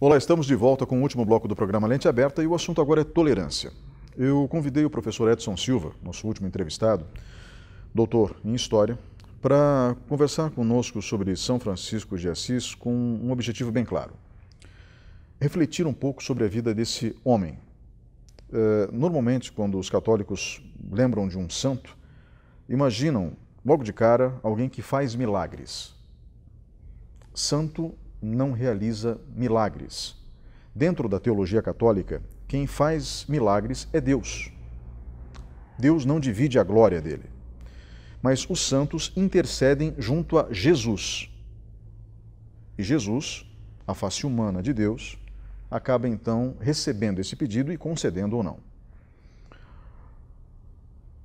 Olá, estamos de volta com o último bloco do programa Lente Aberta e o assunto agora é tolerância. Eu convidei o professor Edson Silva, nosso último entrevistado, doutor em História, para conversar conosco sobre São Francisco de Assis com um objetivo bem claro. Refletir um pouco sobre a vida desse homem. Normalmente, quando os católicos lembram de um santo, imaginam, logo de cara, alguém que faz milagres. Santo não realiza milagres. Dentro da teologia católica, quem faz milagres é Deus. Deus não divide a glória dele. Mas os santos intercedem junto a Jesus. E Jesus, a face humana de Deus, acaba então recebendo esse pedido e concedendo ou não.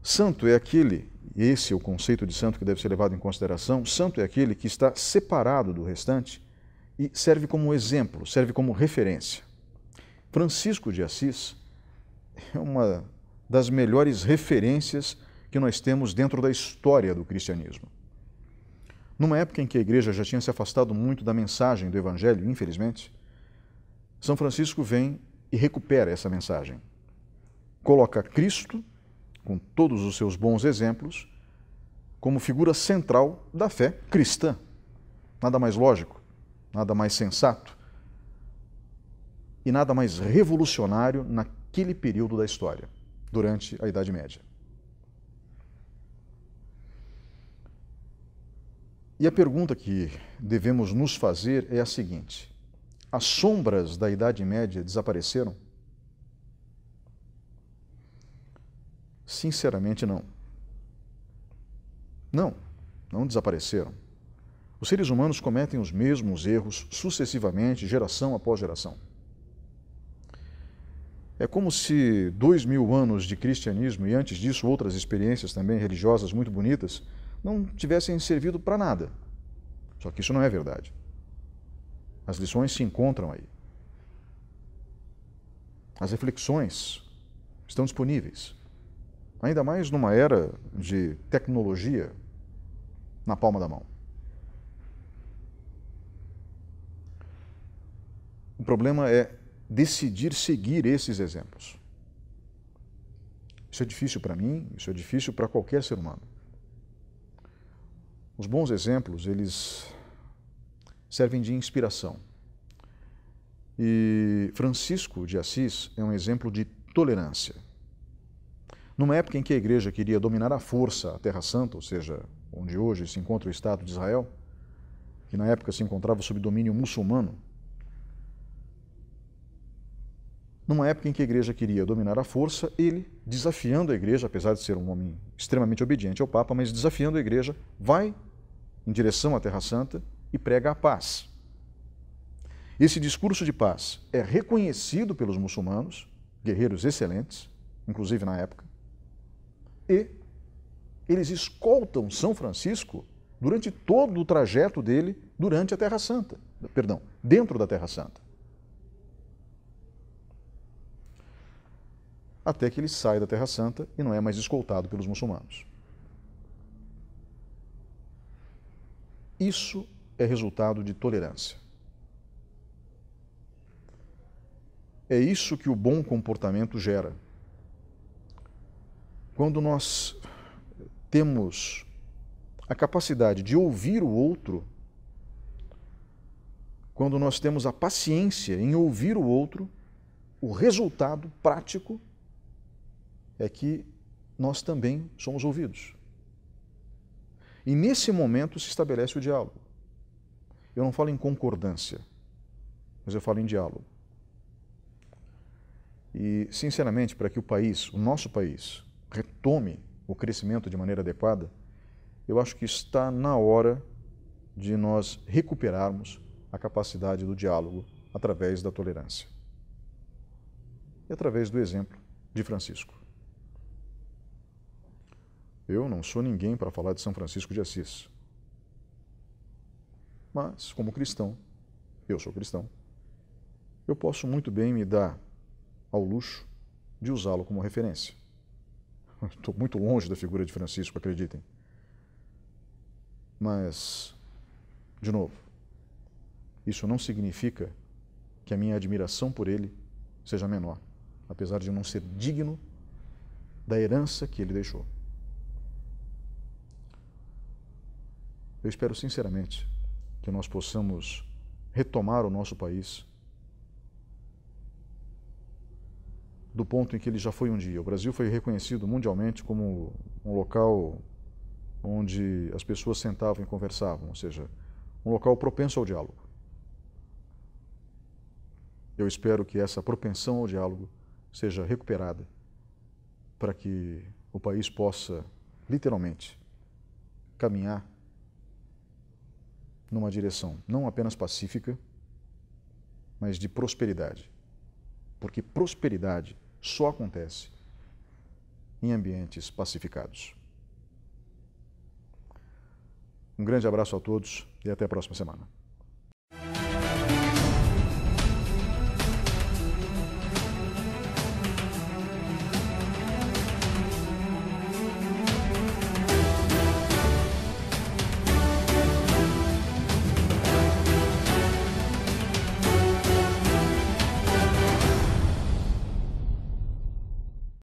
Santo é aquele, e esse é o conceito de santo que deve ser levado em consideração, santo é aquele que está separado do restante e serve como exemplo, serve como referência. Francisco de Assis é uma das melhores referências que nós temos dentro da história do cristianismo. Numa época em que a igreja já tinha se afastado muito da mensagem do Evangelho, infelizmente, São Francisco vem e recupera essa mensagem. Coloca Cristo, com todos os seus bons exemplos, como figura central da fé cristã. Nada mais lógico, nada mais sensato e nada mais revolucionário naquele período da história, durante a Idade Média. E a pergunta que devemos nos fazer é a seguinte: as sombras da Idade Média desapareceram? Sinceramente, não. Não desapareceram. Os seres humanos cometem os mesmos erros sucessivamente, geração após geração. É como se 2000 anos de cristianismo e antes disso outras experiências também religiosas muito bonitas não tivessem servido para nada. Só que isso não é verdade. As lições se encontram aí. As reflexões estão disponíveis. Ainda mais numa era de tecnologia na palma da mão. O problema é decidir seguir esses exemplos. Isso é difícil para mim, isso é difícil para qualquer ser humano. Os bons exemplos, eles servem de inspiração. E Francisco de Assis é um exemplo de tolerância. Numa época em que a igreja queria dominar à força a Terra Santa, ou seja, onde hoje se encontra o Estado de Israel, que na época se encontrava sob domínio muçulmano, numa época em que a igreja queria dominar à força, ele, desafiando a igreja, apesar de ser um homem extremamente obediente ao Papa, mas desafiando a igreja, vai em direção à Terra Santa e prega a paz. Esse discurso de paz é reconhecido pelos muçulmanos, guerreiros excelentes, inclusive na época, e eles escoltam São Francisco durante todo o trajeto dele durante a Terra Santa, dentro da Terra Santa. Até que ele sai da Terra Santa e não é mais escoltado pelos muçulmanos. Isso é resultado de tolerância. É isso que o bom comportamento gera. Quando nós temos a capacidade de ouvir o outro, quando nós temos a paciência em ouvir o outro, o resultado prático é que nós também somos ouvidos. E nesse momento se estabelece o diálogo. Eu não falo em concordância, mas eu falo em diálogo. E, sinceramente, para que o nosso país, retome o crescimento de maneira adequada, eu acho que está na hora de nós recuperarmos a capacidade do diálogo através da tolerância. E através do exemplo de Francisco. Eu não sou ninguém para falar de São Francisco de Assis. Mas, como cristão, eu sou cristão, eu posso muito bem me dar ao luxo de usá-lo como referência. Estou muito longe da figura de Francisco, acreditem. Mas, de novo, isso não significa que a minha admiração por ele seja menor, apesar de eu não ser digno da herança que ele deixou. Eu espero sinceramente que nós possamos retomar o nosso país do ponto em que ele já foi um dia. O Brasil foi reconhecido mundialmente como um local onde as pessoas sentavam e conversavam, ou seja, um local propenso ao diálogo. Eu espero que essa propensão ao diálogo seja recuperada para que o país possa, literalmente, caminhar numa direção não apenas pacífica, mas de prosperidade. Porque prosperidade só acontece em ambientes pacificados. Um grande abraço a todos e até a próxima semana.